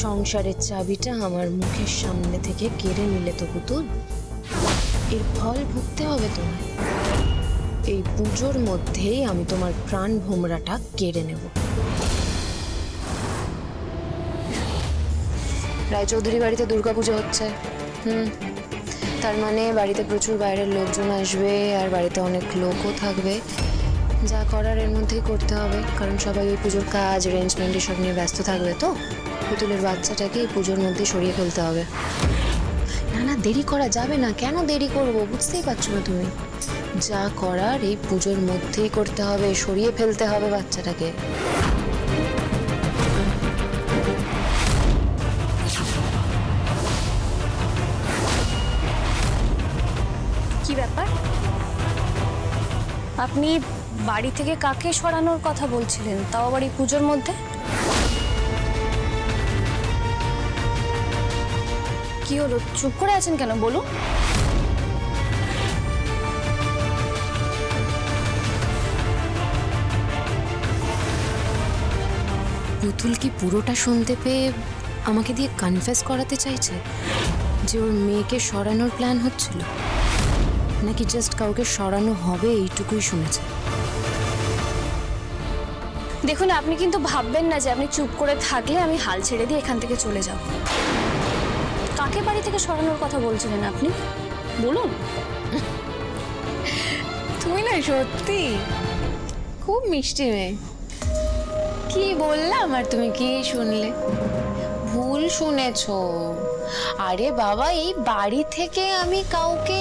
সংসারের চাবিটা আমার মুখের সামনে থেকে কেড়ে নিলে তো পুতুল, এর ফল ভুগতে হবে তোমায়। এই পুজোর মধ্যেই আমি তোমার প্রাণ ভোমরাটা কেড়ে নেব। রায়চৌধুরী বাড়িতে দুর্গাপুজো হচ্ছে। তার মানে বাড়িতে প্রচুর বাইরের লোকজন আসবে, আর বাড়িতে অনেক লোকও থাকবে। যা করার এর মধ্যেই করতে হবে, কারণ সবাই ওই পুজোর কাজ অ্যারেঞ্জমেন্ট এসব নিয়ে ব্যস্ত থাকবে। তো পুতুলের বাচ্চাটাকে এই পুজোর মধ্যে সরিয়ে ফেলতে হবে। না না, দেরি করা যাবে না। কেন দেরি করবো, বুঝতেই পারছো না তুমি? যা করার এই পুজোর মধ্যেই করতে হবে, সরিয়ে ফেলতে হবে বাচ্চাটাকে। কি ব্যাপার? আপনি বাড়ি থেকে কাকে সরানোর কথা বলছিলেন, তাও আবার এই পুজোর মধ্যে? কি হলো, চুপ করে আছেন কেন, বলুন। পুতুল কি পুরোটা শুনতে পেয়ে আমাকে দিয়ে কনফেস করাতে চাইছে যে ওর মেয়েকে সরানোর প্ল্যান হচ্ছিল, নাকি জাস্ট কাউকে সরানো হবে এইটুকুই শুনেছে? দেখুন, আপনি কিন্তু ভাববেন না যে আপনি চুপ করে থাকলে আমি হাল ছেড়ে দিয়ে এখান থেকে চলে যাব। কাকে বাড়ি থেকে সরানোর কথা বলছিলেন আপনি, বলুন। তুমি না সত্যি খুব মিষ্টি মেয়ে। কি বললাম আর তুমি কি শুনলে? ভুল শুনেছো। আরে বাবা, এই বাড়ি থেকে আমি কাউকে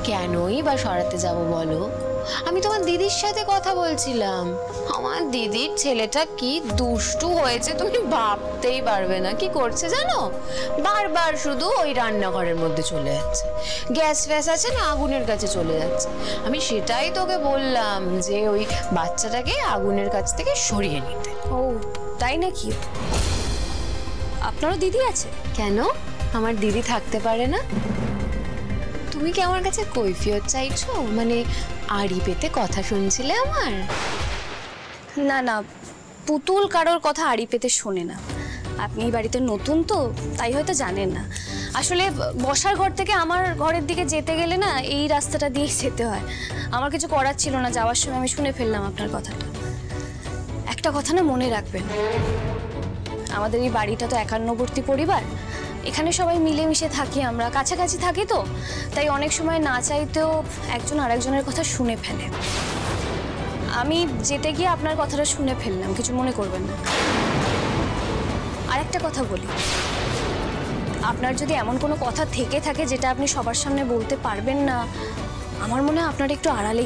কেনই বা সরাতে যাব বলো? আমি তোমার দিদির সাথে কথা বলছিলাম। আমার দিদির ছেলেটা কি দুষ্টু হয়েছে তুমি ভাবতেই পারবে না। কি করছে জানো? বারবার শুধু ওই রান্নাঘরের মধ্যে চলে যাচ্ছে, গ্যাস ফ্যাস আছে না, আগুনের কাছে চলে যাচ্ছে। আমি সেটাই তোকে বললাম যে ওই বাচ্চাটাকে আগুনের কাছ থেকে সরিয়ে নিতে। ও তাই নাকি? আপনারও দিদি আছে? কেন, আমার দিদি থাকতে পারে না? তুমি কি আমার কাছে কৈফিয়ত চাইছো? মানে আড়ি পেতে কথা শুনছিলে আমার? না না, পুতুল কারোর কথা আড়ি পেতে শোনে না। আপনি বাড়িতে নতুন তো, তাই হয়তো জানেন না। আসলে বসার ঘর থেকে আমার ঘরের দিকে যেতে গেলে না এই রাস্তাটা দিয়েই যেতে হয়। আমার কিছু করার ছিল না, যাওয়ার সময় আমি শুনে ফেললাম আপনার কথাটা। একটা কথা না মনে রাখবেন, আমাদের এই বাড়িটা তো একান্নবর্তী পরিবার। এখানে সবাই মিলেমিশে থাকি, আমরা কাছাকাছি থাকি তো, তাই অনেক সময় না চাইতেও একজন আরেকজনের কথা শুনে ফেলে। আমি যেতে গিয়ে আপনার কথাটা শুনে ফেললাম, কিছু মনে করবেন না। আর একটা কথা বলি, আপনার যদি এমন কোনো কথা থেকে থাকে যেটা আপনি সবার সামনে বলতে পারবেন না, আমার মনে হয় আপনার একটু আড়ালে